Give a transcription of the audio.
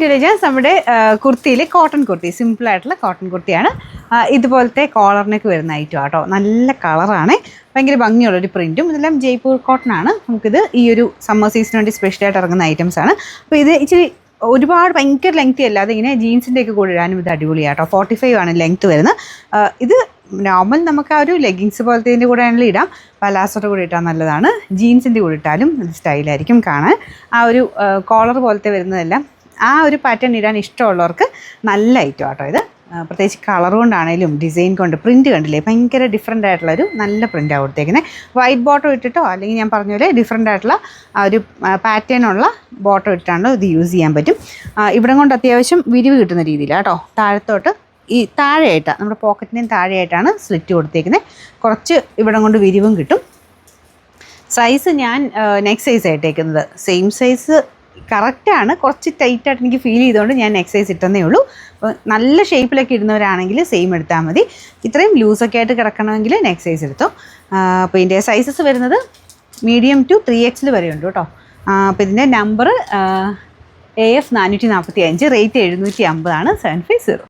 നമ്മുടെ കുർത്തിയിൽ കോട്ടൺ കുർത്തി, സിമ്പിളായിട്ടുള്ള കോട്ടൺ കുർത്തിയാണ്. ഇതുപോലത്തെ കോളറിനൊക്കെ വരുന്ന ഐറ്റം ആട്ടോ. നല്ല കളറാണ്, ഭയങ്കര ഭംഗിയുള്ളൊരു പ്രിൻറ്റും. ഇതെല്ലാം ജയ്പൂർ കോട്ടൺ ആണ്. നമുക്കിത് ഈ ഒരു സമ്മർ സീസണിന് വേണ്ടി സ്പെഷ്യലായിട്ട് ഇറങ്ങുന്ന ഐറ്റംസ് ആണ്. അപ്പോൾ ഇത് ഇച്ചിരി ഒരുപാട് ഭയങ്കര ലെങ്തി അല്ലാതെ ഇങ്ങനെ ജീൻസിൻ്റെ ഒക്കെ കൂടെ ഇടാനും ഇത് അടിപൊളിയാട്ടോ. 45 ആണ് ലെങ്ത് വരുന്നത്. ഇത് നോർമൽ നമുക്ക് ആ ഒരു ലെഗിങ്സ് പോലത്തെ ഇതിൻ്റെ കൂടെ ആണെങ്കിലും ഇടാം, പലാസോയുടെ കൂടെ ഇട്ടാൽ നല്ലതാണ്. ജീൻസിൻ്റെ കൂടെ ഇട്ടാലും ഇത് സ്റ്റൈലായിരിക്കും കാണാൻ. ആ ഒരു കോളർ പോലത്തെ വരുന്നതെല്ലാം ആ ഒരു പാറ്റേൺ ഇടാൻ ഇഷ്ടമുള്ളവർക്ക് നല്ല ഐറ്റം ആട്ടോ ഇത്. പ്രത്യേകിച്ച് കളർ കൊണ്ടാണേലും ഡിസൈൻ കൊണ്ട്, പ്രിൻറ്റ് കണ്ടില്ലേ, ഭയങ്കര ഡിഫറെൻ്റ് ആയിട്ടുള്ളൊരു നല്ല പ്രിൻ്റാണ് കൊടുത്തേക്കുന്നത്. വൈറ്റ് ബോട്ടം ഇട്ടിട്ടോ അല്ലെങ്കിൽ ഞാൻ പറഞ്ഞ പോലെ ഡിഫറെൻ്റ് ആയിട്ടുള്ള ആ ഒരു പാറ്റേണുള്ള ബോട്ടം ഇട്ടാണല്ലോ ഇത് യൂസ് ചെയ്യാൻ പറ്റും. ഇവിടെ കൊണ്ട് അത്യാവശ്യം വിരിവ് കിട്ടുന്ന രീതിയിലാണ് കേട്ടോ. താഴത്തോട്ട് ഈ താഴെയായിട്ടാണ്, നമ്മുടെ പോക്കറ്റിൻ്റെയും താഴെയായിട്ടാണ് സ്ലിറ്റ് കൊടുത്തേക്കുന്നത്. കുറച്ച് ഇവിടം കൊണ്ട് വിരിവും കിട്ടും. സൈസ് ഞാൻ നെക്ക് സൈസ് ആയിട്ടേക്കുന്നത്. സെയിം സൈസ് കറക്റ്റാണ്, കുറച്ച് ടൈറ്റായിട്ട് എനിക്ക് ഫീൽ ചെയ്തുകൊണ്ട് ഞാൻ നെക്ക് സൈസ് ഇട്ടെന്നേ ഉള്ളൂ. അപ്പോൾ നല്ല ഷേപ്പിലൊക്കെ ഇടുന്നവരാണെങ്കിൽ സെയിം എടുത്താൽ മതി. ഇത്രയും ലൂസൊക്കെ ആയിട്ട് കിടക്കണമെങ്കിൽ നെക്ക് സൈസ് എടുത്തോ. അപ്പോൾ ഇതിൻ്റെ സൈസസ് വരുന്നത് മീഡിയം ടു 3XL വരെ ഉണ്ട് കേട്ടോ. അപ്പോൾ ഇതിൻ്റെ നമ്പർ AF 445, റേറ്റ് 750 ആണ്. 750.